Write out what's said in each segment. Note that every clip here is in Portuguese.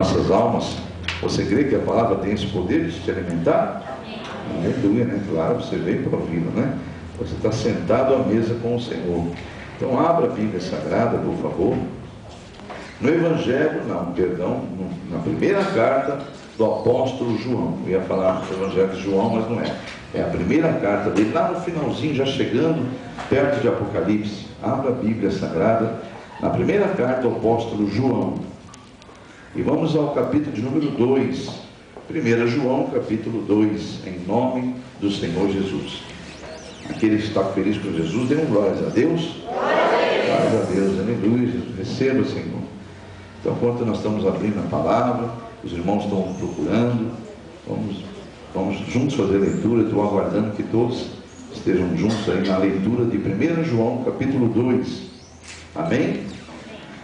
nossas almas. Você crê que a palavra tem esse poder de te alimentar? Aleluia, né? Claro, você veio para ouvi-la, né? Você está sentado à mesa com o Senhor. Então abra a Bíblia Sagrada, por favor. No Evangelho, na primeira carta do apóstolo João. Eu ia falar do Evangelho de João, mas não é. É a primeira carta dele, lá no finalzinho, já chegando perto de Apocalipse. Abra a Bíblia Sagrada, na primeira carta do apóstolo João. E vamos ao capítulo de número 2. 1 João, capítulo 2, em nome do Senhor Jesus. Aquele que está feliz com Jesus, dê um glórias a Deus. Glórias a Deus, aleluia, Jesus. Receba, Senhor. Então, enquanto nós estamos abrindo a palavra, os irmãos estão procurando, vamos juntos fazer a leitura. Estou aguardando que todos estejam juntos aí na leitura de 1 João, capítulo 2. Amém?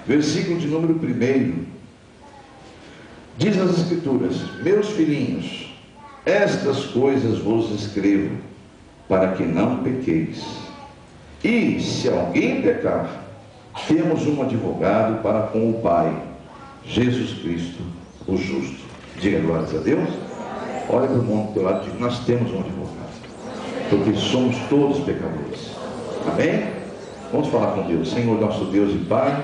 Versículo de número 1. Diz as Escrituras: meus filhinhos, estas coisas vos escrevo, para que não pequeis. E se alguém pecar, temos um advogado para com o Pai, Jesus Cristo, o justo. Diga glórias a Deus. Olha para o mundo do teu lado e diga: nós temos um advogado, porque somos todos pecadores. Amém? Vamos falar com Deus. Senhor nosso Deus e Pai,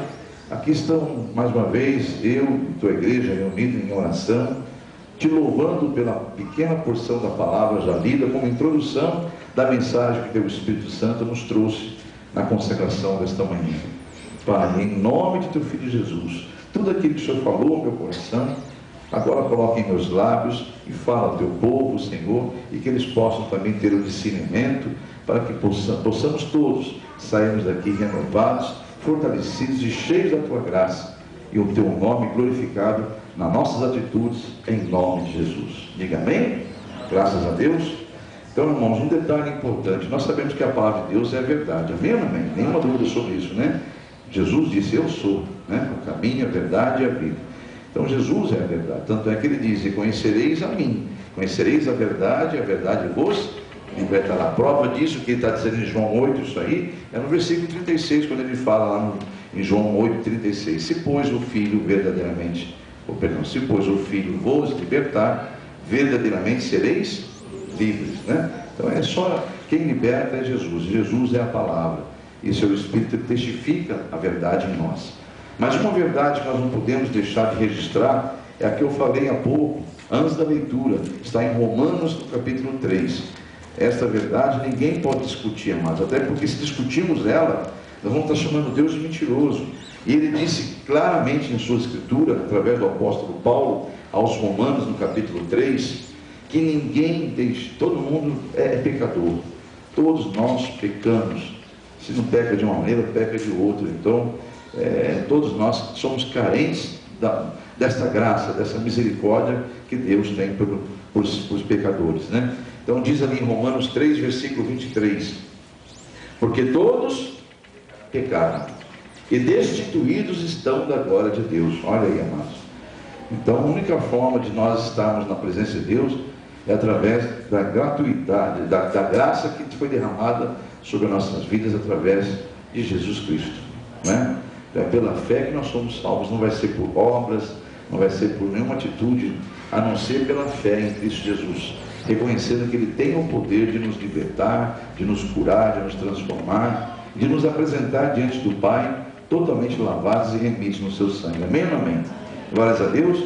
aqui estão mais uma vez eu e tua igreja reunidos em oração, te louvando pela pequena porção da palavra já lida, como introdução da mensagem que teu Espírito Santo nos trouxe na consagração desta manhã. Pai, em nome de teu Filho Jesus, tudo aquilo que o Senhor falou no meu coração, agora coloque em meus lábios e fala ao teu povo, Senhor, e que eles possam também ter o discernimento, para que possamos todos sairmos daqui renovados, fortalecidos e cheios da tua graça, e o teu nome glorificado nas nossas atitudes, em nome de Jesus. Diga amém? Graças a Deus. Então, irmãos, um detalhe importante: nós sabemos que a palavra de Deus é a verdade. Amém ou não amém? Nenhuma dúvida sobre isso, né? Jesus disse: eu sou, né? O caminho, a verdade e a vida. Então Jesus é a verdade. Tanto é que ele diz: e conhecereis a mim, conhecereis a verdade vos libertará. A prova disso que ele está dizendo em João 8, isso aí, é no versículo 36, quando ele fala lá em João 8, 36. Se pois o Filho verdadeiramente, se pois o Filho vos libertar, verdadeiramente sereis livres, né? Então é só quem liberta é Jesus. Jesus é a palavra, e seu Espírito testifica a verdade em nós. Mas uma verdade que nós não podemos deixar de registrar é a que eu falei há pouco, antes da leitura, está em Romanos, no capítulo 3. Esta verdade ninguém pode discutir, amados, até porque se discutirmos ela, nós vamos estar chamando Deus de mentiroso. E ele disse claramente em sua escritura, através do apóstolo Paulo, aos Romanos, no capítulo 3, que ninguém deixa, todo mundo é pecador, todos nós pecamos. Se não peca de uma maneira, peca de outra. Então, todos nós somos carentes desta graça, dessa misericórdia que Deus tem por os pecadores, né? Então diz ali em Romanos 3, versículo 23: porque todos pecaram e destituídos estão da glória de Deus. Olha aí, amados. Então a única forma de nós estarmos na presença de Deus é através da gratuidade, da graça que foi derramada sobre nossas vidas através de Jesus Cristo, né? É pela fé que nós somos salvos. Não vai ser por obras, não vai ser por nenhuma atitude, a não ser pela fé em Cristo Jesus, reconhecendo que Ele tem o poder de nos libertar, de nos curar, de nos transformar, de nos apresentar diante do Pai, totalmente lavados e remidos no seu sangue. Amém ou não amém? Glórias a Deus.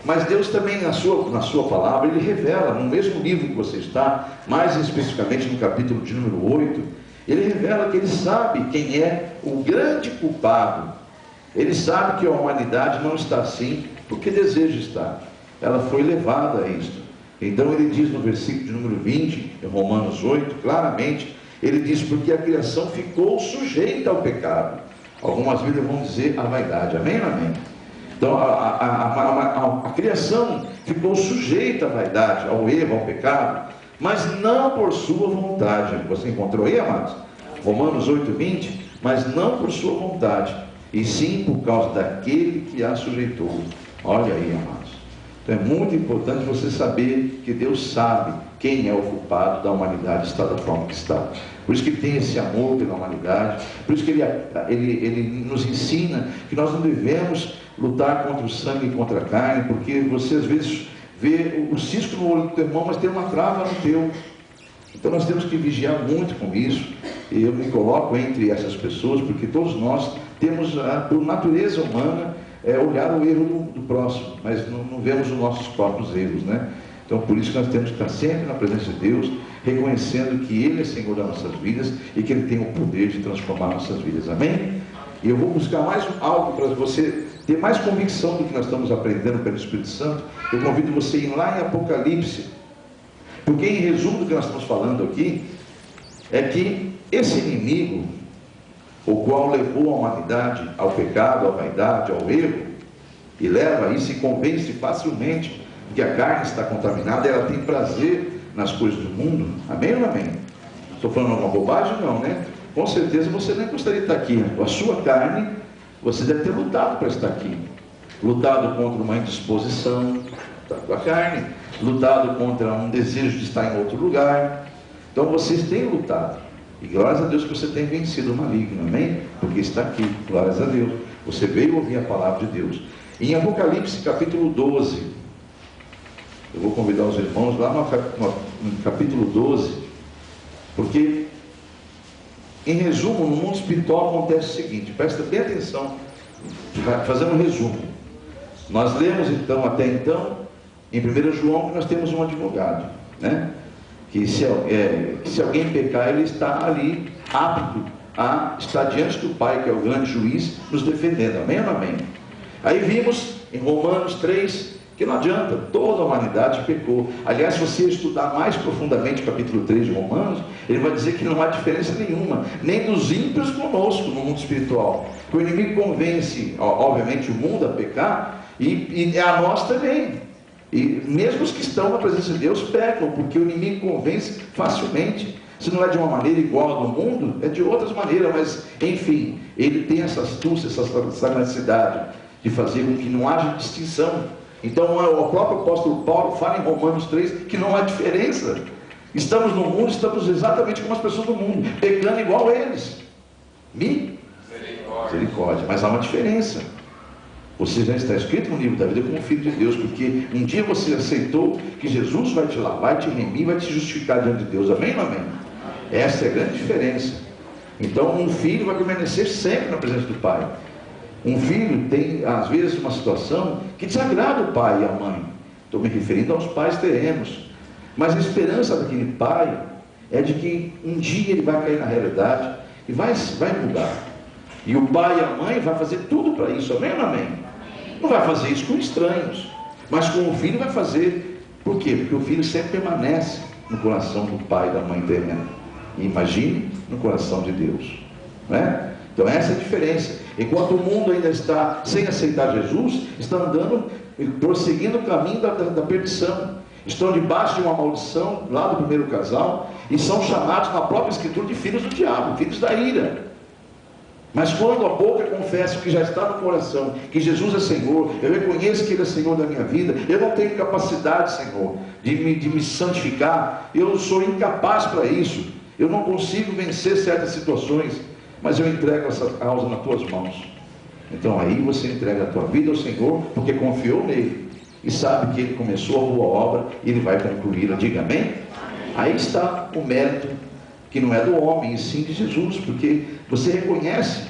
Mas Deus também, na sua palavra, Ele revela, no mesmo livro que você está, mais especificamente no capítulo de número 8, Ele revela que Ele sabe quem é o grande culpado. Ele sabe que a humanidade não está assim porque deseja estar. Ela foi levada a isto. Então ele diz no versículo de número 20, em Romanos 8, claramente, ele diz: porque a criação ficou sujeita ao pecado. Algumas Bíblias vão dizer a vaidade. Amém ou amém? Então a criação ficou sujeita à vaidade, ao erro, ao pecado, mas não por sua vontade. Você encontrou aí, amados? Romanos 8, 20, mas não por sua vontade, e sim por causa daquele que a sujeitou. Olha aí, amados. Então é muito importante você saber que Deus sabe quem é o culpado da humanidade estar da forma que está. Por isso que ele tem esse amor pela humanidade, por isso que ele nos ensina que nós não devemos lutar contra o sangue e contra a carne, porque você às vezes vê o cisco no olho do teu irmão, mas tem uma trava no teu. Então nós temos que vigiar muito com isso. E eu me coloco entre essas pessoas, porque todos nós temos, por natureza humana, olhar o erro do próximo, mas não vemos os nossos próprios erros, né? Então por isso que nós temos que estar sempre na presença de Deus, reconhecendo que Ele é Senhor das nossas vidas e que Ele tem o poder de transformar nossas vidas, amém? E eu vou buscar mais algo para você ter mais convicção do que nós estamos aprendendo pelo Espírito Santo. Eu convido você a ir lá em Apocalipse, porque em resumo do que nós estamos falando aqui, é que esse inimigo, o qual levou a humanidade ao pecado, à vaidade, ao erro, e leva a isso e convence facilmente que a carne está contaminada, ela tem prazer nas coisas do mundo, amém ou não amém? Estou falando alguma bobagem? Não, né? Com certeza você nem gostaria de estar aqui, com a sua carne, você deve ter lutado para estar aqui, lutado contra uma indisposição da tua carne, lutado contra um desejo de estar em outro lugar. Então vocês têm lutado, e glórias a Deus que você tem vencido o maligno, amém? Porque está aqui, glórias a Deus, você veio ouvir a palavra de Deus. Em Apocalipse capítulo 12, eu vou convidar os irmãos lá no capítulo 12, porque em resumo, no mundo espiritual acontece o seguinte, presta bem atenção, fazendo um resumo. Nós lemos então, até então, em 1 João, que nós temos um advogado, né? Que se alguém pecar, ele está ali apto a estar diante do Pai, que é o grande juiz, nos defendendo, amém ou não amém? Aí vimos em Romanos 3, que não adianta, toda a humanidade pecou. Aliás, se você estudar mais profundamente o capítulo 3 de Romanos, ele vai dizer que não há diferença nenhuma, nem dos ímpios conosco no mundo espiritual. O inimigo convence, obviamente, o mundo a pecar, e a nós também. E mesmo os que estão na presença de Deus pecam, porque o inimigo convence facilmente. Se não é de uma maneira igual a do mundo, é de outras maneiras, mas enfim, ele tem essa astúcia, essa sagacidade de fazer com que não haja distinção. Então o próprio apóstolo Paulo fala em Romanos 3 que não há diferença. Estamos no mundo, estamos exatamente como as pessoas do mundo, pecando igual a eles. Misericórdia. Mas há uma diferença. Você já está escrito no livro da vida como filho de Deus, porque um dia você aceitou que Jesus vai te lavar, vai te remir, vai te justificar diante de Deus, amém ou não amém? Essa é a grande diferença. Então um filho vai permanecer sempre na presença do Pai. Um filho tem às vezes uma situação que desagrada o pai e a mãe, estou me referindo aos pais terrenos, mas a esperança daquele pai é de que um dia ele vai cair na realidade e vai mudar, e o pai e a mãe vai fazer tudo para isso, amém ou não amém? Não vai fazer isso com estranhos, mas com o filho vai fazer. Por quê? Porque o filho sempre permanece no coração do pai e da mãe terrena, e imagine no coração de Deus, não é? Então essa é a diferença. Enquanto o mundo ainda está sem aceitar Jesus, está andando, prosseguindo o caminho da perdição, estão debaixo de uma maldição lá do primeiro casal, e são chamados na própria escritura de filhos do diabo, filhos da ira. Mas quando a boca confessa que já está no coração, que Jesus é Senhor, eu reconheço que Ele é Senhor da minha vida, eu não tenho capacidade, Senhor, de me santificar, eu sou incapaz para isso, eu não consigo vencer certas situações, mas eu entrego essa causa nas tuas mãos. Então aí você entrega a tua vida ao Senhor, porque confiou nele, e sabe que Ele começou a boa obra, e Ele vai concluí-la, diga amém? Aí está o mérito, que não é do homem, e sim de Jesus, porque você reconhece,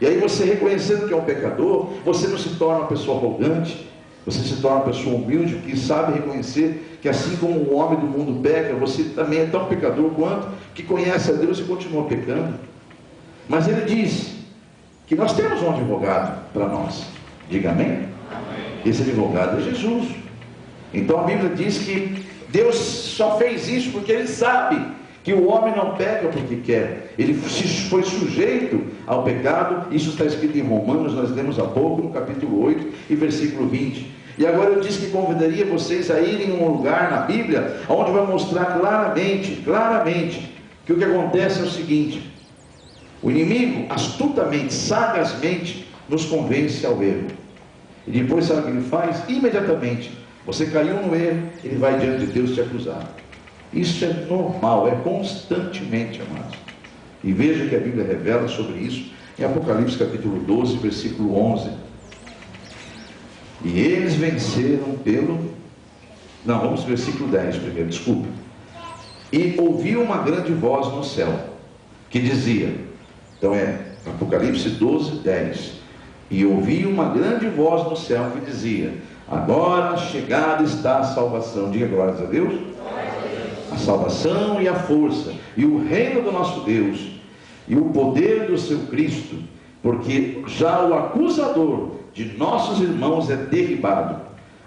e aí você reconhecendo que é um pecador, você não se torna uma pessoa arrogante, você se torna uma pessoa humilde, que sabe reconhecer que assim como o homem do mundo peca, você também é tão pecador quanto, que conhece a Deus e continua pecando. Mas ele diz que nós temos um advogado para nós, diga amém? Amém? Esse advogado é Jesus. Então a Bíblia diz que Deus só fez isso porque Ele sabe que o homem não peca porque quer, ele foi sujeito ao pecado. Isso está escrito em Romanos, nós lemos há pouco, no capítulo 8 e versículo 20. E agora eu disse que convidaria vocês a irem em um lugar na Bíblia, onde vai mostrar claramente, que o que acontece é o seguinte: o inimigo, astutamente, sagazmente, nos convence ao erro. E depois sabe o que ele faz? Imediatamente, Você caiu no erro, ele vai diante de Deus te acusar. Isso é normal, é constantemente, amados. E veja que a Bíblia revela sobre isso em Apocalipse capítulo 12, versículo 11. E eles venceram pelo... Não, vamos para o versículo 10 primeiro, desculpa. E ouviu uma grande voz no céu, que dizia... Então é Apocalipse 12, 10. E ouvi uma grande voz no céu que dizia: agora chegada está a salvação. Diga glórias a Deus. A salvação e a força, e o reino do nosso Deus, e o poder do seu Cristo, porque já o acusador de nossos irmãos é derribado,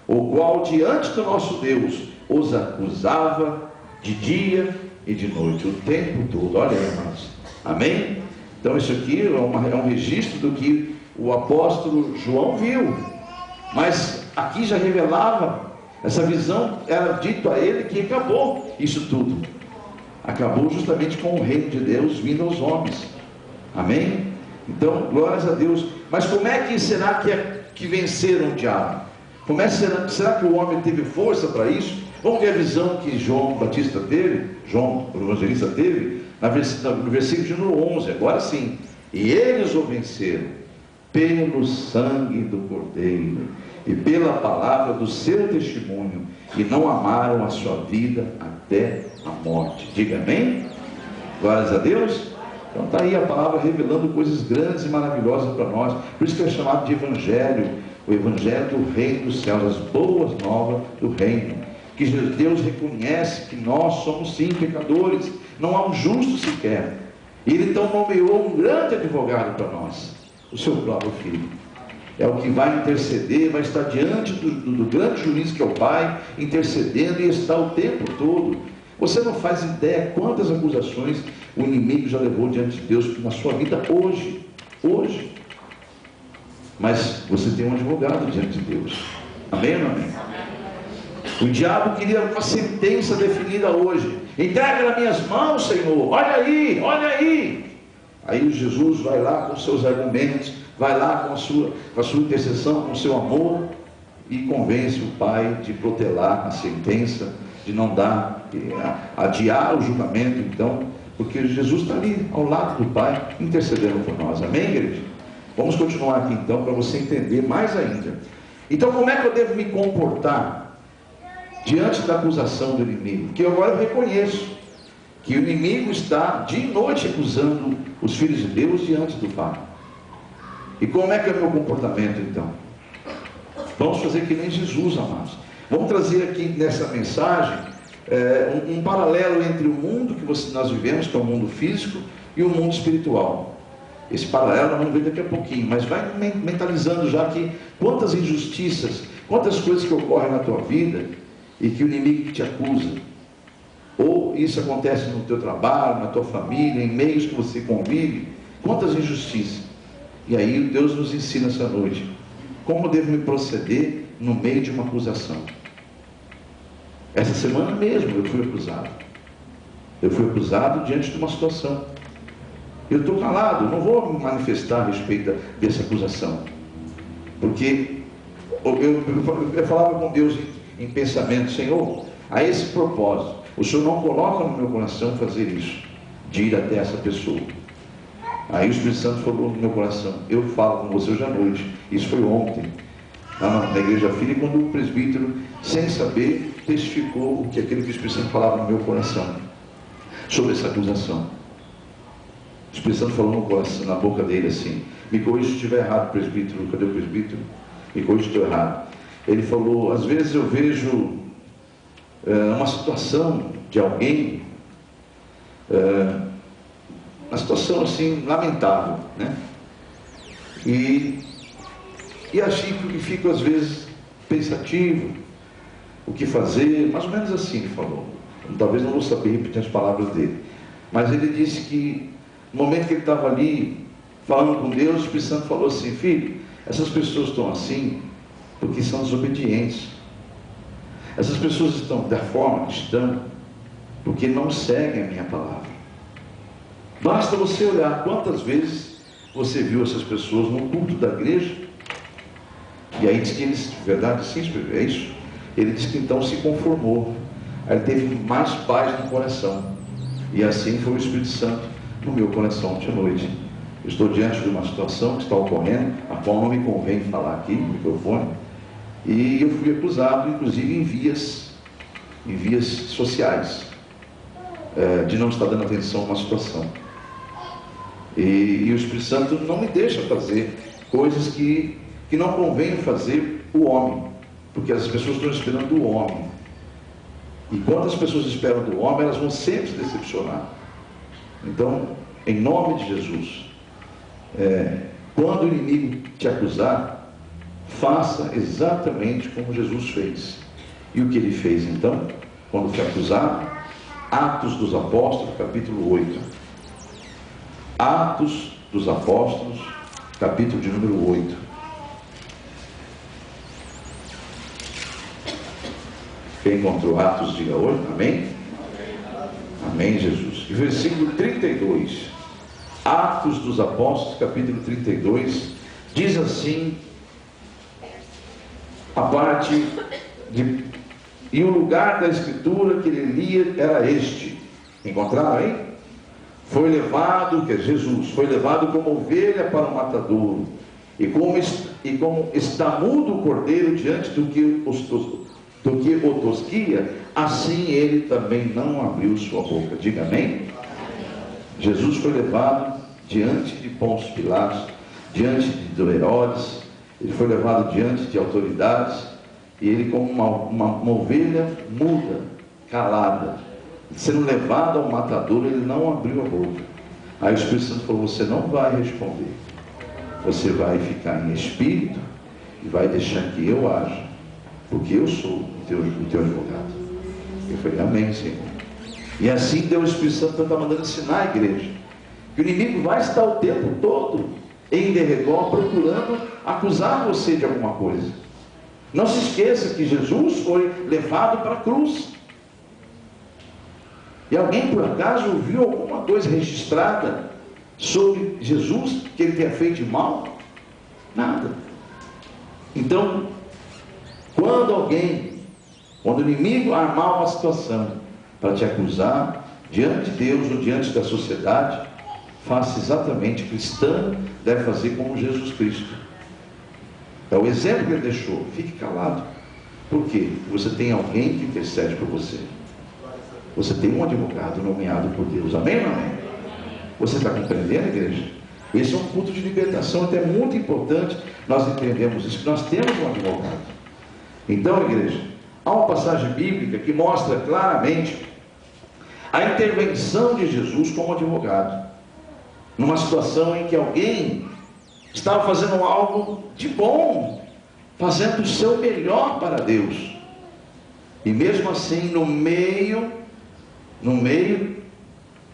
o qual diante do nosso Deus os acusava de dia e de noite, o tempo todo. Olha aí, irmãos. Amém? Então isso aqui é um registro do que o apóstolo João viu, mas aqui já revelava, essa visão era dito a ele que acabou isso tudo, acabou justamente com o reino de Deus vindo aos homens. Amém? Então, glórias a Deus. Mas como é que será que venceram o diabo? Como é que será que o homem teve força para isso? Vamos ver a visão que João Batista teve, João o evangelista teve, no versículo de número 11, agora sim. E eles o venceram pelo sangue do Cordeiro e pela palavra do seu testemunho, e não amaram a sua vida até a morte. Diga amém? Glórias a Deus. Então está aí a palavra revelando coisas grandes e maravilhosas para nós. Por isso que é chamado de evangelho, o evangelho do reino dos céus, as boas novas do reino, que Deus reconhece que nós somos sim pecadores, não há um justo sequer. Ele então nomeou um grande advogado para nós, o seu próprio Filho. É o que vai interceder, vai estar diante do grande juiz que é o Pai, intercedendo, e está o tempo todo. Você não faz ideia quantas acusações o inimigo já levou diante de Deus na sua vida hoje. Mas você tem um advogado diante de Deus. Amém ou não amém? O diabo queria uma sentença definida hoje. Entrega nas minhas mãos, Senhor. Olha aí, olha aí. Aí Jesus vai lá com seus argumentos, vai lá com a sua intercessão, com o seu amor, e convence o Pai de protelar a sentença, de não dar, adiar o julgamento, então, porque Jesus está ali ao lado do Pai, intercedendo por nós. Amém, igreja? Vamos continuar aqui então, para você entender mais ainda. Então, como é que eu devo me comportar diante da acusação do inimigo? Porque agora eu reconheço que o inimigo está dia e noite acusando os filhos de Deus diante do Pai. E como é que é o meu comportamento então? Vamos fazer que nem Jesus, amados. Vamos trazer aqui nessa mensagem um paralelo entre o mundo que nós vivemos, que é o mundo físico, e o mundo espiritual. Esse paralelo nós vamos ver daqui a pouquinho, mas vai mentalizando já que quantas injustiças, quantas coisas que ocorrem na tua vida e que o inimigo te acusa. Ou isso acontece no teu trabalho, na tua família, em meios que você convive, quantas injustiças. E aí Deus nos ensina essa noite como devo me proceder no meio de uma acusação. Essa semana mesmo eu fui acusado. Eu fui acusado diante de uma situação. Eu estou calado, não vou me manifestar a respeito dessa acusação. Porque eu falava com Deus em pensamento: Senhor, a esse propósito, o Senhor não coloca no meu coração fazer isso, de ir até essa pessoa. Aí o Espírito Santo falou no meu coração: eu falo com você hoje à noite. Isso foi ontem, lá na Igreja Filha, quando o presbítero, sem saber, testificou o que aquele que o Espírito Santo falava no meu coração sobre essa acusação. O Espírito Santo falou no coração, na boca dele assim: me corrija se estiver errado, presbítero. Cadê o presbítero? Me corrija se estou errado. Ele falou: às vezes eu vejo uma situação de alguém, uma situação assim lamentável, né? E fico às vezes pensativo o que fazer, mais ou menos assim ele falou. Talvez não vou saber repetir as palavras dele, mas ele disse que no momento que ele estava ali falando com Deus, o Espírito Santo falou assim: filho, essas pessoas estão assim porque são desobedientes. Essas pessoas estão da forma que estão porque não seguem a minha palavra. Basta você olhar quantas vezes você viu essas pessoas no culto da igreja, e aí diz que eles, verdade, sim, é isso, Ele diz que então se conformou. Aí ele teve mais paz no coração. E assim foi o Espírito Santo no meu coração ontem à noite. Eu estou diante de uma situação que está ocorrendo, a qual não me convém falar aqui no microfone. E eu fui acusado, inclusive, em vias sociais, de não estar dando atenção a uma situação. E o Espírito Santo não me deixa fazer coisas que não convém fazer o homem, porque as pessoas estão esperando do homem. E quando as pessoas esperam do homem, elas vão sempre se decepcionar. Então, em nome de Jesus, quando o inimigo te acusar, faça exatamente como Jesus fez. E o que ele fez então, quando foi acusado? Atos dos Apóstolos, capítulo 8. Atos dos Apóstolos, capítulo de número 8. Quem encontrou Atos, diga oi, amém? Amém, Jesus. E versículo 32. Atos dos Apóstolos, capítulo 32, diz assim, a parte de... E o lugar da escritura que ele lia era este. Encontraram aí? Foi levado, que é Jesus, foi levado como ovelha para o matadouro, e como está mudo o cordeiro diante do que o tosquia, assim ele também não abriu sua boca. Diga amém? Jesus foi levado diante de Pôncio Pilatos, diante de Herodes, ele foi levado diante de autoridades, e ele, como uma ovelha muda, calada, sendo levado ao matadouro, ele não abriu a boca. Aí o Espírito Santo falou: você não vai responder, você vai ficar em espírito e vai deixar que eu haja, porque eu sou o teu advogado. Eu falei: amém, Senhor. E assim Deus, o Espírito Santo está mandando ensinar a igreja que o inimigo vai estar o tempo todo em derredor procurando acusar você de alguma coisa. Não se esqueça que Jesus foi levado para a cruz. E alguém por acaso ouviu alguma coisa registrada sobre Jesus que ele tenha feito de mal? Nada. Então, quando o inimigo armar uma situação para te acusar diante de Deus ou diante da sociedade, faça exatamente, cristão deve fazer como Jesus Cristo. É o exemplo que ele deixou. Fique calado. Por quê? Você tem alguém que intercede por você. Você tem um advogado nomeado por Deus. Amém ou não amém? Você está compreendendo, igreja? Esse é um culto de libertação. Até muito importante nós entendemos isso, que nós temos um advogado. Então, igreja, há uma passagem bíblica que mostra claramente a intervenção de Jesus como advogado, numa situação em que alguém estava fazendo algo de bom, fazendo o seu melhor para Deus, e mesmo assim no meio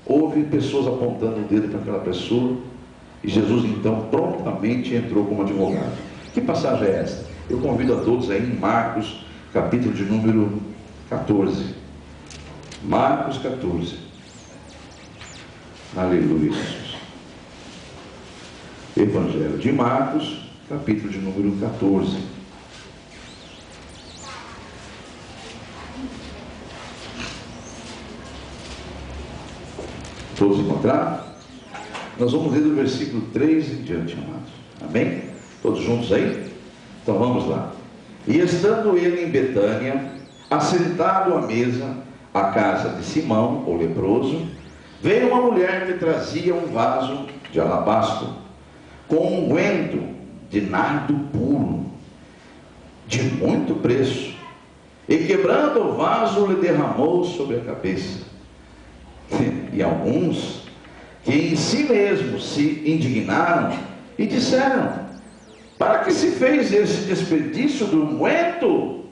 houve pessoas apontando o dedo para aquela pessoa, e Jesus então prontamente entrou como advogado. Que passagem é essa? Eu convido a todos aí em Marcos, capítulo de número 14. Marcos 14. Aleluia. Evangelho de Marcos, capítulo de número 14. Todos encontraram? Nós vamos ler do versículo 3 em diante, amados. Amém? Todos juntos aí? Então vamos lá. E estando ele em Betânia, assentado à mesa, à casa de Simão, o leproso, veio uma mulher que trazia um vaso de alabastro, com unguento de nardo puro, de muito preço, e quebrando o vaso, lhe derramou sobre a cabeça. E alguns que em si mesmos se indignaram e disseram: para que se fez esse desperdício do unguento?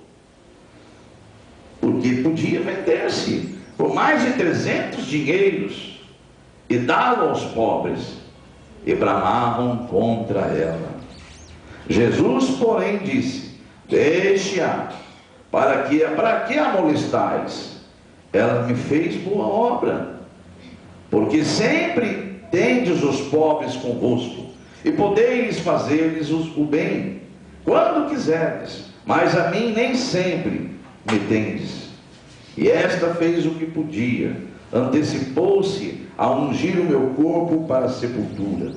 Porque podia vender-se por mais de 300 dinheiros e dá-lo aos pobres. E bramavam contra ela. Jesus, porém, disse: deixe-a, para que a molestais? Ela me fez boa obra, porque sempre tendes os pobres convosco, e podeis fazer-lhes o bem, quando quiserdes, mas a mim nem sempre me tendes. E esta fez o que podia, antecipou-se a ungir o meu corpo para a sepultura.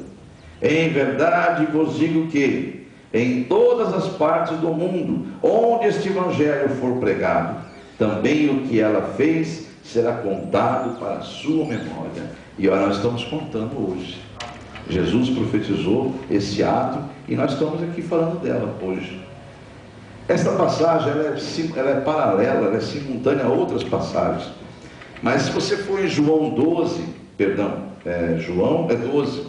Em verdade vos digo que, em todas as partes do mundo, onde este evangelho for pregado, também o que ela fez será contado para a sua memória. E olha, nós estamos contando hoje. Jesus profetizou esse ato e nós estamos aqui falando dela hoje. Esta passagem ela é paralela, ela é simultânea a outras passagens. Mas se você for em João 12, João é 12,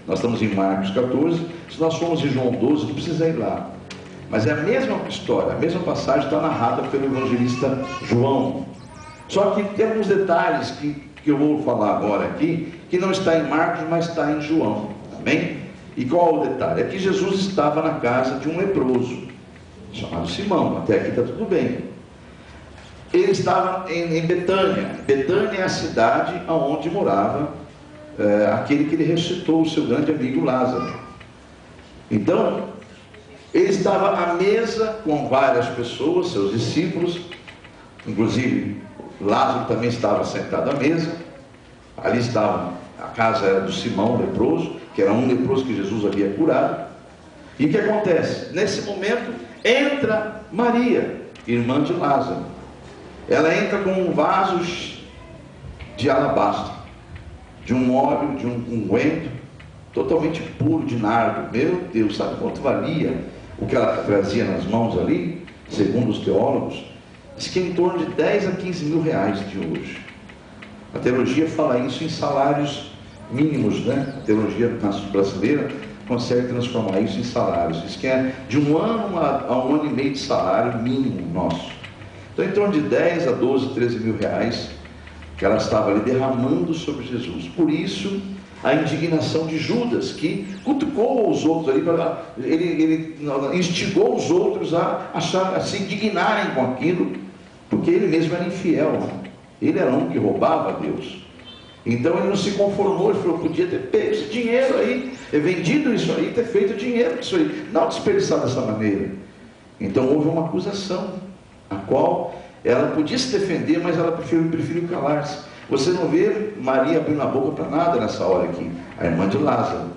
nós estamos em Marcos 14, se nós formos em João 12, não precisa ir lá. Mas é a mesma história, a mesma passagem está narrada pelo evangelista João. Só que tem alguns detalhes que eu vou falar agora aqui, que não está em Marcos, mas está em João. Amém? E qual é o detalhe? É que Jesus estava na casa de um leproso, chamado Simão. Até aqui está tudo bem. Ele estava em Betânia. Betânia é a cidade onde morava aquele que ele ressuscitou, o seu grande amigo Lázaro. Então, ele estava à mesa com várias pessoas, seus discípulos, inclusive Lázaro também estava sentado à mesa. Ali estava, a casa era do Simão, leproso, que era um leproso que Jesus havia curado. E o que acontece? Nesse momento, entra Maria, irmã de Lázaro. Ela entra com um vaso de alabastro, de um óleo, de um unguento, totalmente puro de nardo. Meu Deus, sabe quanto valia o que ela trazia nas mãos ali? Segundo os teólogos, diz que em torno de 10 a 15 mil reais de hoje. A teologia fala isso em salários mínimos, né? A teologia brasileira consegue transformar isso em salários. Diz que é de um ano a um ano e meio de salário mínimo nosso. Então, em torno de 10 a 12, 13 mil reais que ela estava ali derramando sobre Jesus. Por isso, a indignação de Judas, que cutucou os outros ali, ele instigou os outros a se indignarem com aquilo, porque ele mesmo era infiel. Ele era um que roubava a Deus. Então ele não se conformou, ele falou: podia ter pego esse dinheiro aí, vendido isso aí, ter feito dinheiro com isso aí, não desperdiçar dessa maneira. Então houve uma acusação, a qual ela podia se defender, mas ela preferiu calar-se. Você não vê Maria abrindo a boca para nada nessa hora aqui, a irmã de Lázaro.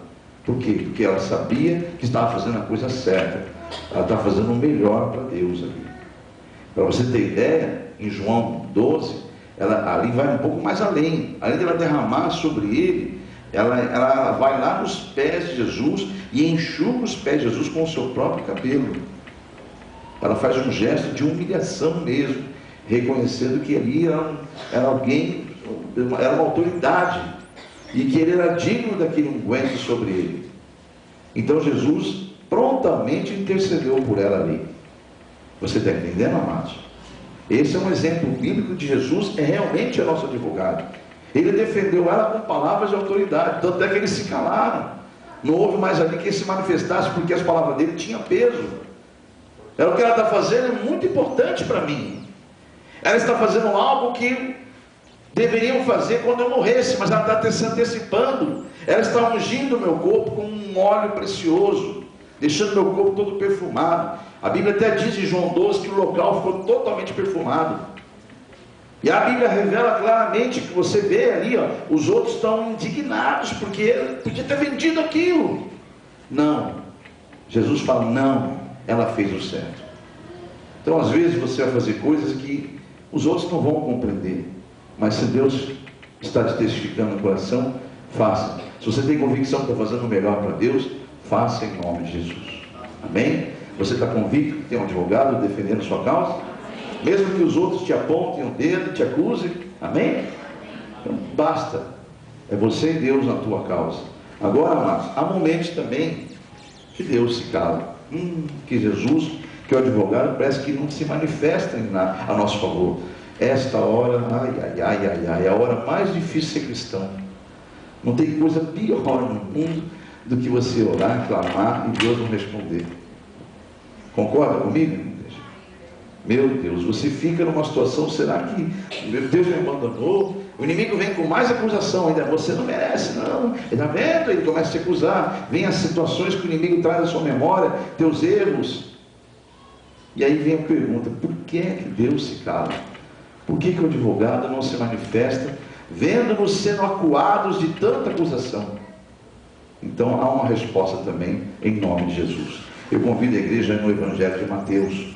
Por quê? Porque ela sabia que estava fazendo a coisa certa, ela estava fazendo o melhor para Deus ali. Para você ter ideia, em João 12, ela ali vai um pouco mais além. Além de ela derramar sobre ele, ela vai lá nos pés de Jesus e enxuga os pés de Jesus com o seu próprio cabelo. Ela faz um gesto de humilhação mesmo, reconhecendo que ali era alguém, era uma autoridade, e que ele era digno daquele unguento sobre ele. Então Jesus prontamente intercedeu por ela ali. Você está entendendo, amados? Esse é um exemplo bíblico de Jesus, é realmente nosso advogado. Ele defendeu ela com palavras de autoridade, tanto é que eles se calaram. Não houve mais ali que se manifestasse, porque as palavras dele tinham peso. O que ela está fazendo é muito importante para mim. Ela está fazendo algo que deveriam fazer quando eu morresse, mas ela está se antecipando. Ela está ungindo o meu corpo com um óleo precioso, deixando meu corpo todo perfumado. A Bíblia até diz em João 12 que o local ficou totalmente perfumado. E a Bíblia revela claramente que você vê ali, ó, os outros estão indignados, porque ele podia ter vendido aquilo. Não. Jesus fala: não, ela fez o certo. Então às vezes você vai fazer coisas que os outros não vão compreender, mas se Deus está te testificando no coração, faça. Se você tem convicção que está fazendo o melhor para Deus, faça em nome de Jesus. Amém? Você está convicto que tem um advogado defendendo sua causa? Mesmo que os outros te apontem o dedo, te acusem? Amém? Então basta, é você e Deus na tua causa. Agora, amados, há momentos também que Deus se cala. Que Jesus, que é o advogado, parece que não se manifesta a nosso favor. Esta hora, é a hora mais difícil de ser cristão. Não tem coisa pior no mundo do que você orar, clamar e Deus não responder. Concorda comigo? Meu Deus, você fica numa situação: será que meu Deus me abandonou? O inimigo vem com mais acusação ainda: você não merece, não. Ele está vendo? Ele começa a te acusar. Vem as situações que o inimigo traz à sua memória, teus erros. E aí vem a pergunta: por que é que Deus se cala? Por que que o advogado não se manifesta, vendo-nos sendo acuados de tanta acusação? Então há uma resposta também em nome de Jesus. Eu convido a igreja no Evangelho de Mateus.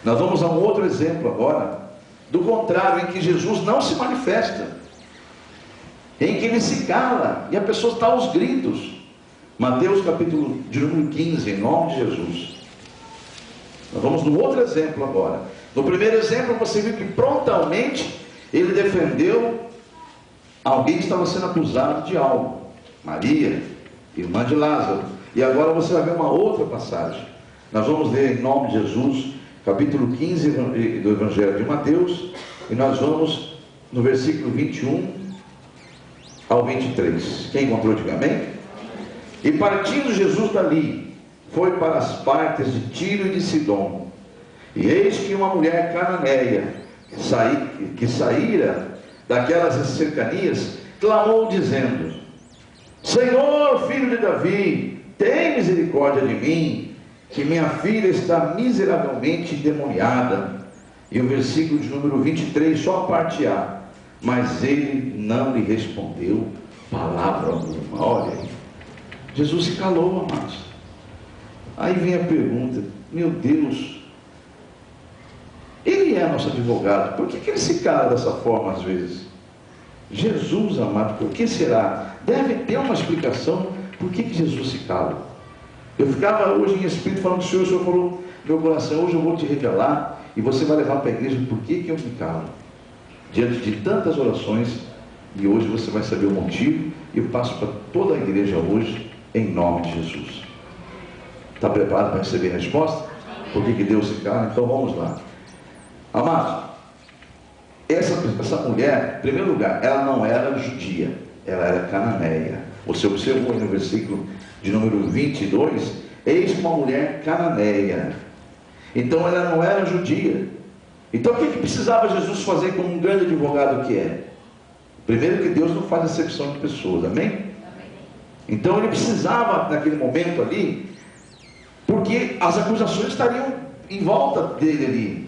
Nós vamos a um outro exemplo agora, do contrário, em que Jesus não se manifesta, em que ele se cala, e a pessoa está aos gritos. Mateus capítulo de número 15, em nome de Jesus. Nós vamos no outro exemplo agora. No primeiro exemplo você viu que prontamente ele defendeu alguém que estava sendo acusado de algo. Maria, irmã de Lázaro. E agora você vai ver uma outra passagem. Nós vamos ler em nome de Jesus, capítulo 15 do Evangelho de Mateus, e nós vamos no versículo 21 ao 23. Quem encontrou, diga amém? E partindo Jesus dali, foi para as partes de Tiro e de Sidom. E eis que uma mulher cananeia, que saíra daquelas cercanias, clamou dizendo: Senhor, filho de Davi, tem misericórdia de mim, que minha filha está miseravelmente endemoniada. E o versículo de número 23, só a parte A. Mas ele não lhe respondeu palavra alguma. Olha aí, Jesus se calou, amados. Aí vem a pergunta: meu Deus, ele é nosso advogado, por que ele se cala dessa forma às vezes? Jesus, amado, por que será? Deve ter uma explicação por que Jesus se cala. Eu ficava hoje em espírito falando com o Senhor falou, meu coração, hoje eu vou te revelar, e você vai levar para a igreja por que eu me calo, diante de tantas orações, e hoje você vai saber o motivo, e eu passo para toda a igreja hoje, em nome de Jesus. Está preparado para receber a resposta? Por que Deus se cala? Então vamos lá. Amados, essa mulher, em primeiro lugar, ela não era judia, ela era cananeia. Você observou aí no versículo de número 22, eis uma mulher cananeia. Então ela não era judia. Então o que precisava Jesus fazer como um grande advogado que é? Primeiro, que Deus não faz acepção de pessoas, amém? Então ele precisava, naquele momento ali, porque as acusações estariam em volta dele ali.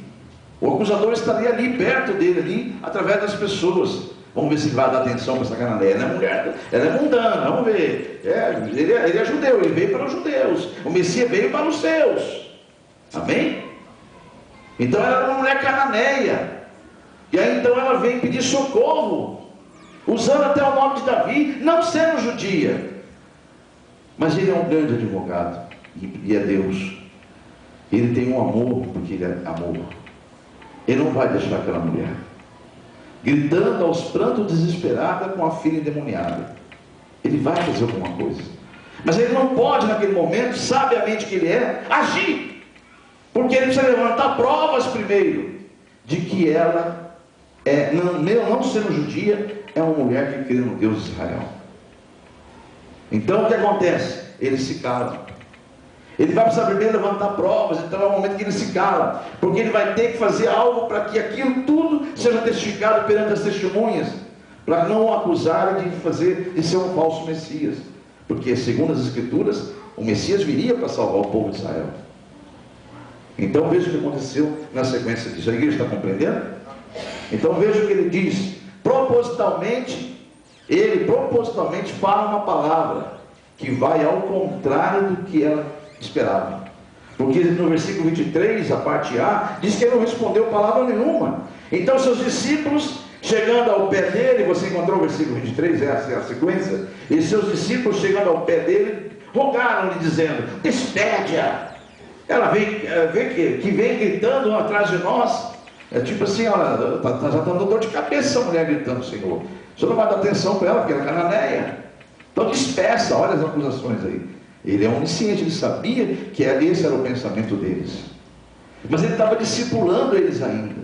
O acusador estaria ali, perto dele ali, através das pessoas. Vamos ver se vai dar atenção para essa cananeia. Ela é mulher, ela é mundana, vamos ver. Ele é judeu, ele veio para os judeus. O Messias veio para os seus. Amém? Então ela era uma mulher cananeia. E aí então ela vem pedir socorro, usando até o nome de Davi, não sendo judia. Mas ele é um grande advogado, e é Deus. Ele tem um amor, porque ele é amor. Ele não vai deixar aquela mulher gritando aos prantos, desesperada, com a filha endemoniada. Ele vai fazer alguma coisa, mas ele não pode naquele momento, sabiamente que ele é, agir, porque ele precisa levantar provas primeiro, de que ela é, não sendo judia, é uma mulher que crê no Deus de Israel. Então o que acontece? Ele se cala. Ele vai precisar primeiro levantar provas, então é o momento que ele se cala, porque ele vai ter que fazer algo para que aquilo tudo seja testificado perante as testemunhas, para não o acusarem de ser um falso Messias, porque segundo as Escrituras, o Messias viria para salvar o povo de Israel. Então veja o que aconteceu na sequência disso. A igreja está compreendendo? Então veja o que ele diz. Ele propositalmente fala uma palavra que vai ao contrário do que ela esperava, porque no versículo 23, a parte A, diz que ele não respondeu palavra nenhuma. Então seus discípulos, chegando ao pé dele, você encontrou o versículo 23, é a sequência, e seus discípulos, chegando ao pé dele, rogaram-lhe dizendo: despede-a. Ela vem gritando atrás de nós, é tipo assim, ela já está dando dor de cabeça, a mulher gritando: Senhor, o senhor não vai dar atenção para ela, porque ela é cananeia, então despeça. Olha as acusações aí. Ele é onisciente, ele sabia que esse era o pensamento deles, mas ele estava discipulando eles ainda.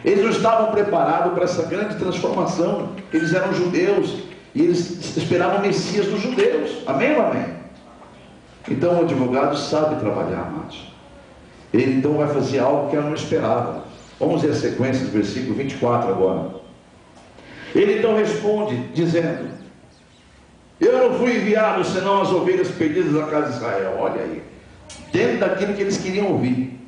Eles não estavam preparados para essa grande transformação. Eles eram judeus e eles esperavam o Messias dos judeus. Amém ou amém? Então o advogado sabe trabalhar, amados. Ele então vai fazer algo que ela não esperava. Vamos ver a sequência do versículo 24 agora. Ele então responde dizendo: eu não fui enviado senão as ovelhas perdidas da casa de Israel. Olha aí, dentro daquilo que eles queriam ouvir.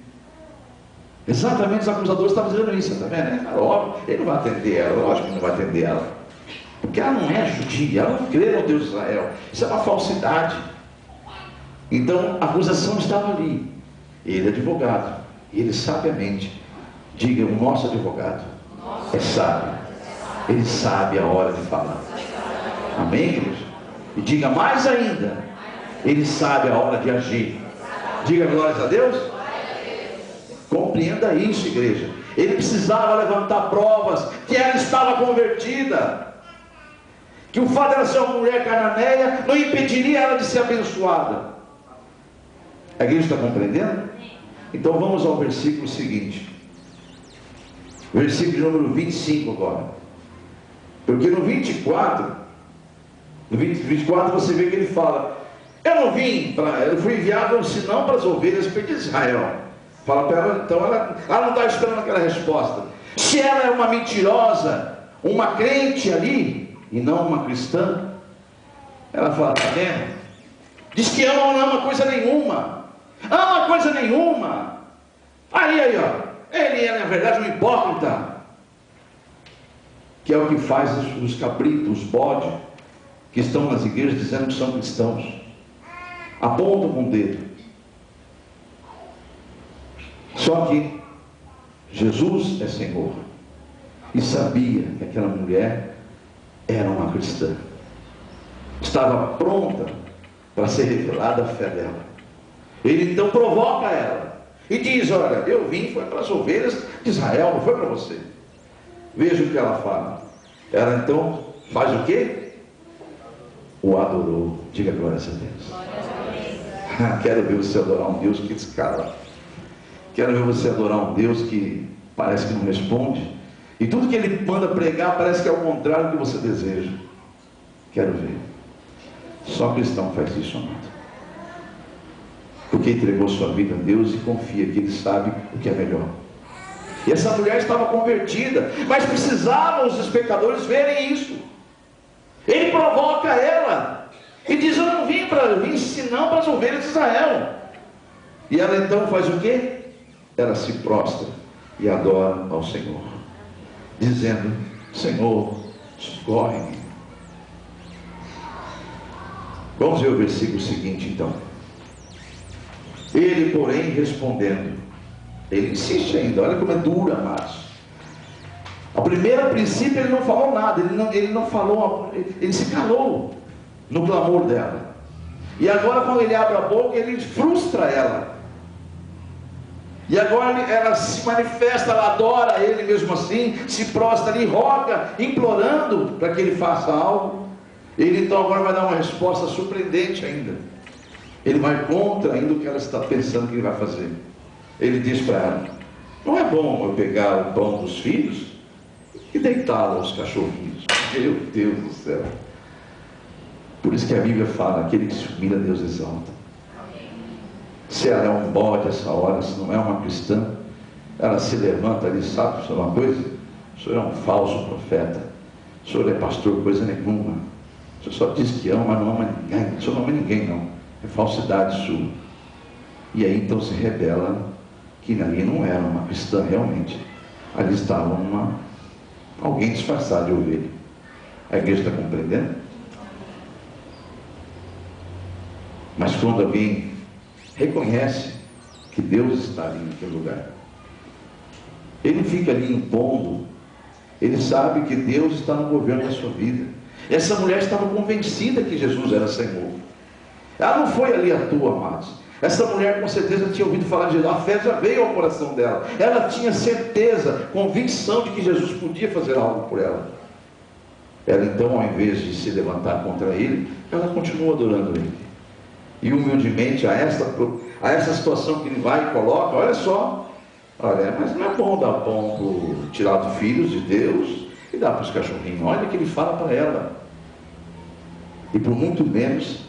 Exatamente, os acusadores estavam dizendo isso, está vendo? É óbvio, ele não vai atender ela, lógico que não vai atender ela. Porque ela não é judia, ela não crê no Deus de Israel. Isso é uma falsidade. Então a acusação estava ali. Ele é advogado. E ele sabiamente, diga, o nosso advogado é sábio. Ele sabe a hora de falar. Amém, igreja? E diga mais ainda, ele sabe a hora de agir. Diga glórias a Deus. Compreenda isso, igreja. Ele precisava levantar provas que ela estava convertida, que o fato dela ser uma mulher cananeia não impediria ela de ser abençoada. A igreja está compreendendo? Então vamos ao versículo seguinte, versículo número 25 agora. Porque no 24 você vê que ele fala: eu fui enviado senão para as ovelhas de Israel. Fala para ela, então ela não está esperando aquela resposta. Se ela é uma mentirosa, uma crente ali, e não uma cristã, ela fala: está vendo? Diz que ama ou não ama coisa nenhuma. Ama coisa nenhuma. Aí, ó. Ele é, na verdade, um hipócrita. Que é o que faz os cabritos, os bodes, que estão nas igrejas dizendo que são cristãos. Apontam com o dedo. Só que Jesus é Senhor. E sabia que aquela mulher era uma cristã. Estava pronta para ser revelada a fé dela. Ele então provoca ela e diz: olha, eu vim, foi para as ovelhas de Israel, não foi para você. Veja o que ela fala. Ela então faz o quê? O adorou. Diga glórias a Deus. Quero ver você adorar um Deus que descala. Quero ver você adorar um Deus que parece que não responde. E tudo que ele manda pregar parece que é o contrário do que você deseja. Quero ver. Só cristão faz isso, amado. Porque entregou sua vida a Deus e confia que Ele sabe o que é melhor. E essa mulher estava convertida, mas precisavam os espectadores verem isso. Ele provoca ela e diz: eu não vim senão para as ovelhas de Israel. E ela então faz o quê? Ela se prostra e adora ao Senhor, dizendo: Senhor, socorre-me. Vamos ver o versículo seguinte então. Ele, porém, respondendo, ele insiste ainda, olha como é duro, amados. A princípio ele não falou nada, ele não falou, ele se calou no clamor dela. E agora quando ele abre a boca, ele frustra ela. E agora ela se manifesta, ela adora ele mesmo assim, se prostra ali, roga, implorando para que ele faça algo. Ele então agora vai dar uma resposta surpreendente ainda. Ele vai contra ainda o que ela está pensando que ele vai fazer. Ele diz para ela: não é bom eu pegar o pão dos filhos e deitá-lo aos cachorrinhos? Meu Deus do céu. Por isso que a Bíblia fala: aquele que se humilha, Deus exalta. Se ela é um bode essa hora, se não é uma cristã, ela se levanta ali, sabe, isso é uma coisa? O senhor é um falso profeta, o senhor é pastor coisa nenhuma, o senhor só diz que ama, mas não ama ninguém. O senhor não ama ninguém, não, é falsidade sua. E aí então se revela que ali não era uma cristã realmente, ali estava alguém disfarçado de ovelha. A igreja está compreendendo? Mas quando alguém reconhece que Deus está ali naquele lugar, ele não fica ali impondo, ele sabe que Deus está no governo da sua vida. Essa mulher estava convencida que Jesus era Senhor. Ela não foi ali à toa, amados. Essa mulher com certeza tinha ouvido falar de Jesus, a fé já veio ao coração dela. Ela tinha certeza, convicção de que Jesus podia fazer algo por ela. Ela então, ao invés de se levantar contra ele, ela continua adorando ele. E humildemente a essa situação que ele vai e coloca: olha só, olha, mas não é bom dar pão para o tirado filhos de Deus e dar para os cachorrinhos. Olha o que ele fala para ela. E por muito menos,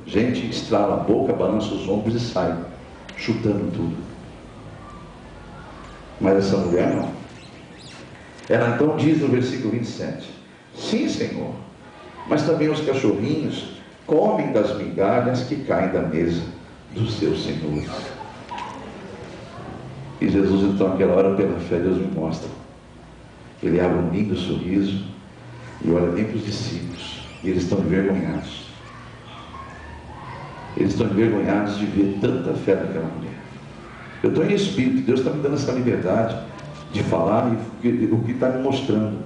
gente estrala a boca, balança os ombros e sai, chutando tudo. Mas essa mulher não. Ela então diz no versículo 27, sim, Senhor, mas também os cachorrinhos comem das migalhas que caem da mesa dos seus senhores. E Jesus, então, naquela hora, pela fé, Deus me mostra. Ele abre um lindo sorriso e olha bem para os discípulos. E eles estão envergonhados. Eles estão envergonhados de ver tanta fé naquela mulher. Eu estou em espírito, Deus está me dando essa liberdade de falar o que está me mostrando.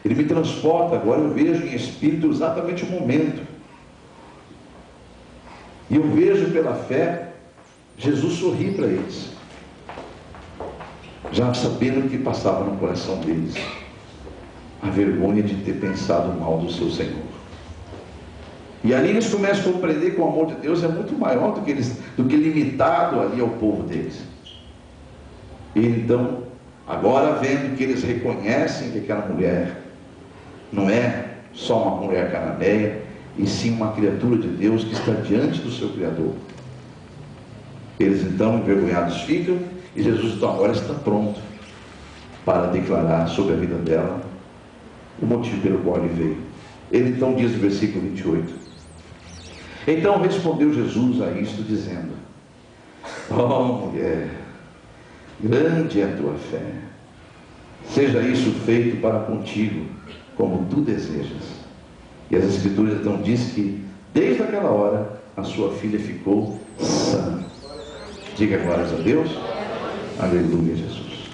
Ele me transporta agora, eu vejo em espírito exatamente o momento. E eu vejo pela fé, Jesus sorrir para eles. Já sabendo o que passava no coração deles. A vergonha de ter pensado mal do seu Senhor. E ali eles começam a compreender que o amor de Deus é muito maior do que limitado ali ao povo deles. E então, agora vendo que eles reconhecem que aquela mulher não é só uma mulher cananeia, e sim uma criatura de Deus que está diante do seu Criador. Eles então envergonhados ficam, e Jesus então agora está pronto para declarar sobre a vida dela o motivo pelo qual ele veio. Ele então diz no versículo 28: então respondeu Jesus a isto dizendo: ó mulher, grande é a tua fé, seja isso feito para contigo como tu desejas. E as Escrituras então diz que desde aquela hora a sua filha ficou sã. Diga glórias a Deus. Aleluia, Jesus.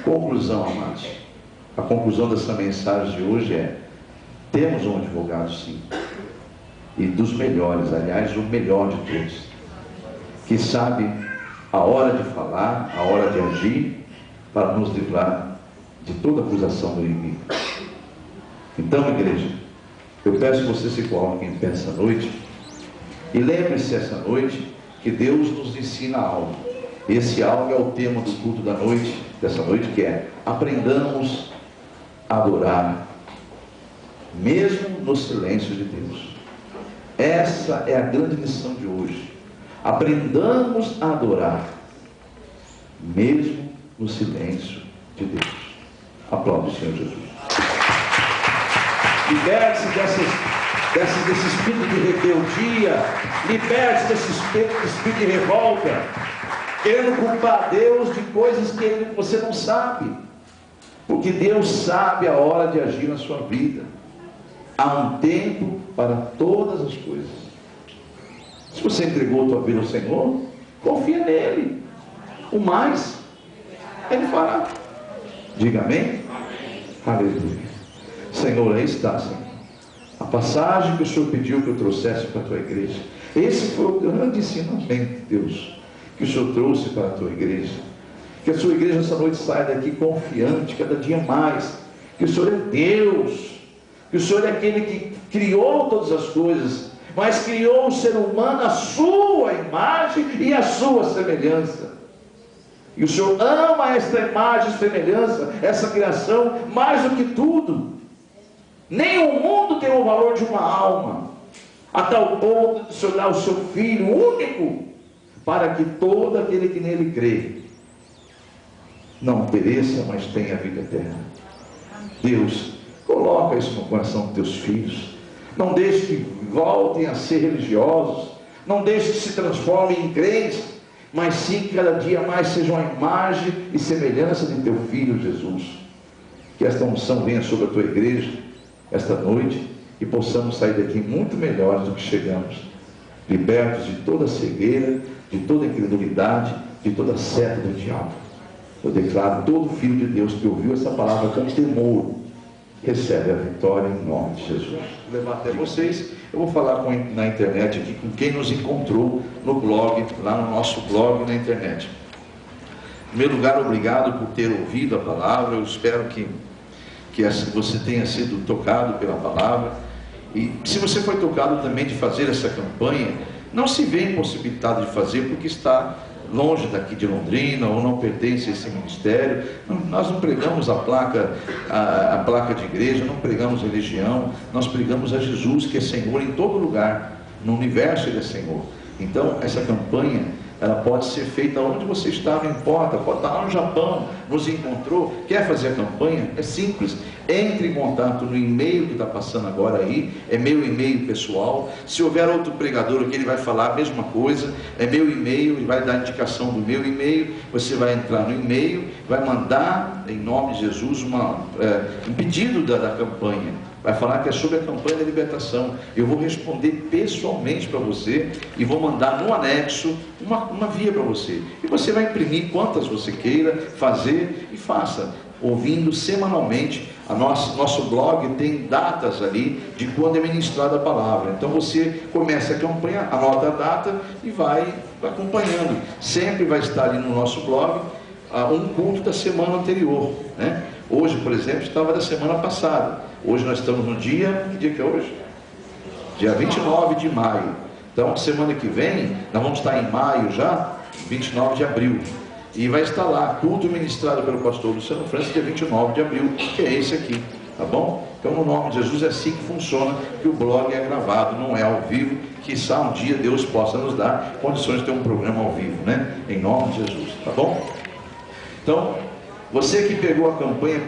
Conclusão, amados. A conclusão dessa mensagem de hoje é: temos um advogado, sim, e dos melhores, aliás, o melhor de todos, que sabe a hora de falar, a hora de agir, para nos livrar de toda acusação do inimigo. Então, igreja, eu peço que você se coloque em pé essa noite, e lembre-se essa noite que Deus nos ensina algo. Esse algo é o tema do culto da noite, dessa noite, que é: aprendamos a adorar, mesmo no silêncio de Deus. Essa é a grande lição de hoje. Aprendamos a adorar, mesmo no silêncio de Deus. Aplaude o Senhor Jesus. Liberte-se desse espírito de rebeldia, liberte-se desse espírito de revolta, querendo culpar Deus de coisas que você não sabe, porque Deus sabe a hora de agir na sua vida. Há um tempo para todas as coisas. Se você entregou a tua vida ao Senhor, confia nele, o mais Ele fará. Diga amém. Aleluia. Senhor, aí está, Senhor, a passagem que o Senhor pediu que eu trouxesse para a tua igreja. Esse foi o grande ensinamento, Deus, que o Senhor trouxe para a tua igreja. Que a sua igreja essa noite saia daqui confiante, cada dia mais, que o Senhor é Deus, que o Senhor é aquele que criou todas as coisas, mas criou o ser humano à sua imagem e à sua semelhança. E o Senhor ama esta imagem e semelhança, essa criação, mais do que tudo. Nem o mundo tem o valor de uma alma, a tal ponto de o Senhor dar o seu Filho único, para que todo aquele que nele crê não pereça, mas tenha a vida eterna. Deus, coloca isso no coração dos teus filhos. Não deixe que voltem a ser religiosos, não deixe que se transformem em crentes, mas sim que cada dia mais sejam a imagem e semelhança de teu Filho Jesus. Que esta unção venha sobre a tua igreja esta noite, e possamos sair daqui muito melhores do que chegamos, libertos de toda cegueira, de toda incredulidade, de toda seta do diabo. Eu declaro: todo filho de Deus que ouviu essa palavra com temor, recebe a vitória em nome de Jesus. Vou levar até vocês. Eu vou falar na internet aqui com quem nos encontrou no blog, lá no nosso blog na internet. Em primeiro lugar, obrigado por ter ouvido a palavra. Eu espero que você tenha sido tocado pela palavra. E se você foi tocado também de fazer essa campanha, não se vê impossibilitado de fazer porque está longe daqui de Londrina, ou não pertence a esse ministério. Nós não pregamos a placa de igreja, não pregamos religião, nós pregamos a Jesus, que é Senhor em todo lugar, no universo Ele é Senhor. Então essa campanha ela pode ser feita onde você está, não importa, pode estar lá no Japão, nos encontrou, quer fazer a campanha? É simples, entre em contato no e-mail que está passando agora aí, é meu e-mail pessoal. Se houver outro pregador aqui, ele vai falar a mesma coisa, é meu e-mail, ele vai dar a indicação do meu e-mail, você vai entrar no e-mail, vai mandar, em nome de Jesus, um pedido da campanha. Vai falar que é sobre a campanha da libertação. Eu vou responder pessoalmente para você e vou mandar no anexo uma via para você. E você vai imprimir quantas você queira fazer e faça, ouvindo semanalmente. Nosso blog tem datas ali de quando é ministrada a palavra. Então você começa a campanha, anota a data e vai acompanhando. Sempre vai estar ali no nosso blog um culto da semana anterior, né? Hoje, por exemplo, estava da semana passada. Hoje nós estamos no dia, que dia que é hoje? Dia 29 de maio. Então, semana que vem, nós vamos estar em maio já, 29 de abril. E vai estar lá, culto ministrado pelo pastor Luciano França, dia 29 de abril, que é esse aqui, tá bom? Então, no nome de Jesus, é assim que funciona, que o blog é gravado, não é ao vivo, quiçá um dia Deus possa nos dar condições de ter um programa ao vivo, né? Em nome de Jesus, tá bom? Então, você que pegou a campanha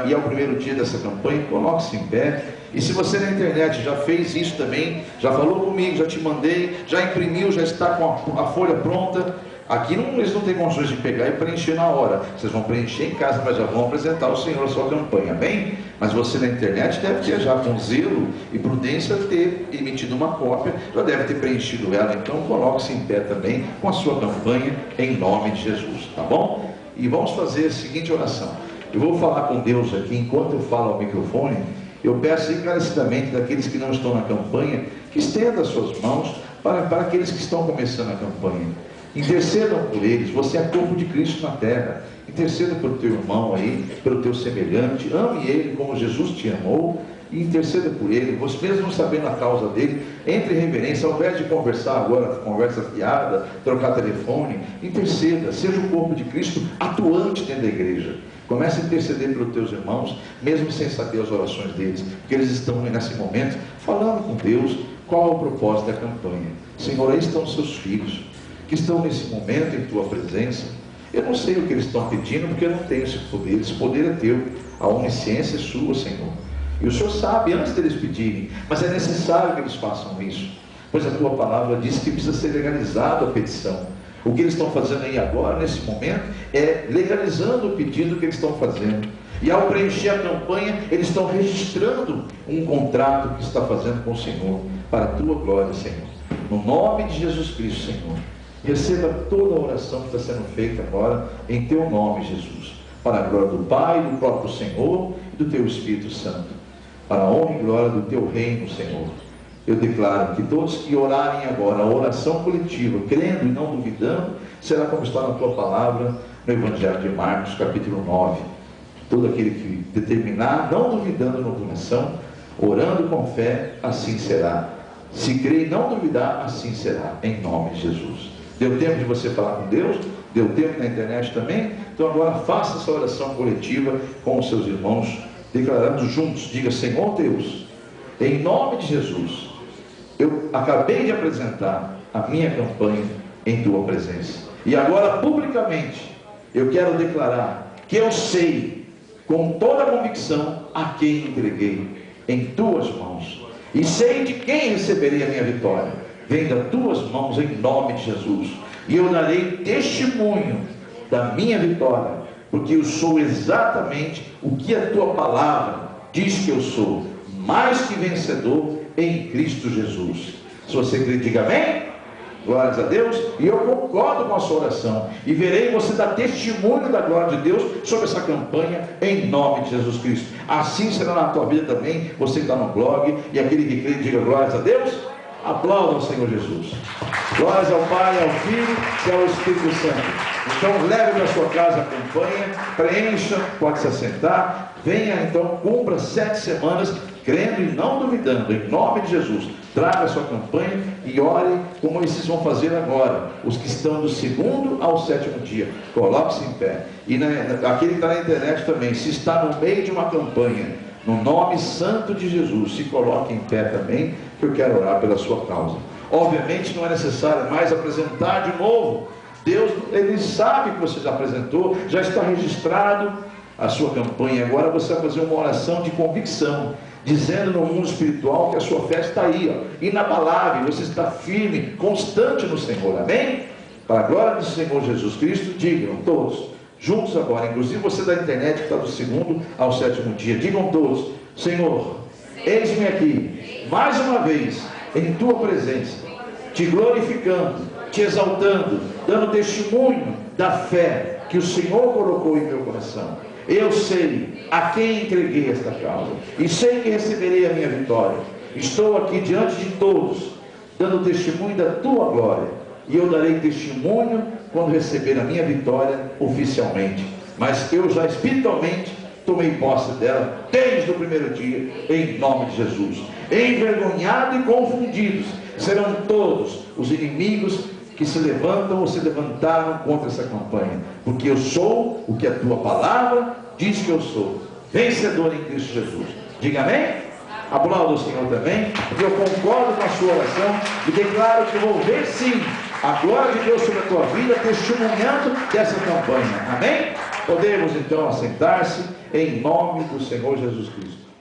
e é o primeiro dia dessa campanha, coloque-se em pé. E se você na internet já fez isso também, já falou comigo, já te mandei, já imprimiu, já está com a folha pronta, aqui eles não têm condições de pegar e preencher na hora. Vocês vão preencher em casa, mas já vão apresentar ao Senhor a sua campanha, amém? Mas você na internet deve ter já com zelo e prudência ter emitido uma cópia, já deve ter preenchido ela. Então coloque-se em pé também com a sua campanha em nome de Jesus, tá bom? E vamos fazer a seguinte oração. Eu vou falar com Deus aqui, enquanto eu falo ao microfone, eu peço encarecidamente daqueles que não estão na campanha, que estenda as suas mãos para aqueles que estão começando a campanha. Intercedam por eles, você é corpo de Cristo na terra. Interceda pelo teu irmão aí, pelo teu semelhante, ame ele como Jesus te amou, e interceda por ele, você mesmo sabendo a causa dele, entre em reverência, ao invés de conversar agora, conversa fiada, trocar telefone, interceda, seja o corpo de Cristo atuante dentro da igreja. Comece a interceder pelos teus irmãos, mesmo sem saber as orações deles, porque eles estão nesse momento falando com Deus qual é o propósito da campanha. Senhor, aí estão os seus filhos, que estão nesse momento em tua presença. Eu não sei o que eles estão pedindo, porque eu não tenho esse poder é teu, a onisciência é sua, Senhor. E o Senhor sabe antes deles pedirem, mas é necessário que eles façam isso, pois a tua palavra diz que precisa ser legalizada a petição. O que eles estão fazendo aí agora, nesse momento, é legalizando o pedido que eles estão fazendo. E ao preencher a campanha, eles estão registrando um contrato que está fazendo com o Senhor, para a tua glória, Senhor. No nome de Jesus Cristo, Senhor, receba toda a oração que está sendo feita agora, em teu nome, Jesus, para a glória do Pai, do próprio Senhor e do teu Espírito Santo, para a honra e glória do teu reino, Senhor. Eu declaro que todos que orarem agora, a oração coletiva, crendo e não duvidando, será como está na tua palavra, no Evangelho de Marcos, capítulo 9. Todo aquele que determinar, não duvidando no coração, orando com fé, assim será. Se crer e não duvidar, assim será, em nome de Jesus. Deu tempo de você falar com Deus? Deu tempo na internet também? Então agora faça essa oração coletiva com os seus irmãos, declarando juntos. Diga: Senhor Deus, em nome de Jesus, eu acabei de apresentar a minha campanha em tua presença, e agora publicamente eu quero declarar que eu sei com toda a convicção a quem entreguei em tuas mãos, e sei de quem receberei a minha vitória. Vem das tuas mãos em nome de Jesus, e eu darei testemunho da minha vitória, porque eu sou exatamente o que a tua palavra diz que eu sou, mais que vencedor em Cristo Jesus. Se você crê, diga amém. Glórias a Deus. E eu concordo com a sua oração, e verei você dar testemunho da glória de Deus sobre essa campanha, em nome de Jesus Cristo. Assim será na tua vida também, você que está no blog, e aquele que crê, diga glórias a Deus. Aplauda o Senhor Jesus. Glórias ao Pai, ao Filho e ao Espírito Santo. Então leve para sua casa a campanha, preencha, pode se assentar, venha então, cumpra 7 semanas, crendo e não duvidando, em nome de Jesus. Traga a sua campanha e ore como vocês vão fazer agora, os que estão do 2º ao 7º dia. Coloque-se em pé. E aquele que está na internet também, se está no meio de uma campanha, no nome santo de Jesus, se coloque em pé também, que eu quero orar pela sua causa. Obviamente não é necessário mais apresentar de novo. Deus, Ele sabe que você já apresentou, já está registrado a sua campanha. Agora você vai fazer uma oração de convicção, dizendo no mundo espiritual que a sua fé está aí, ó, inabalável, você está firme, constante no Senhor, amém? Para a glória do Senhor Jesus Cristo, digam todos, juntos agora, inclusive você da internet que está do 2º ao 7º dia, digam todos: Senhor, eis-me aqui, mais uma vez, em Tua presença, Te glorificando, Te exaltando, dando testemunho da fé que o Senhor colocou em meu coração. Eu sei a quem entreguei esta causa, e sei que receberei a minha vitória. Estou aqui diante de todos, dando testemunho da Tua glória, e eu darei testemunho quando receber a minha vitória oficialmente. Mas eu já espiritualmente tomei posse dela desde o primeiro dia, em nome de Jesus. Envergonhados e confundidos serão todos os inimigos que se levantam ou se levantaram contra essa campanha, porque eu sou o que a Tua palavra diz que eu sou, vencedor em Cristo Jesus. Diga amém? Aplauda o Senhor também, porque eu concordo com a sua oração e declaro que vou ver sim a glória de Deus sobre a tua vida, testemunhando dessa campanha. Amém? Podemos então assentar-se em nome do Senhor Jesus Cristo.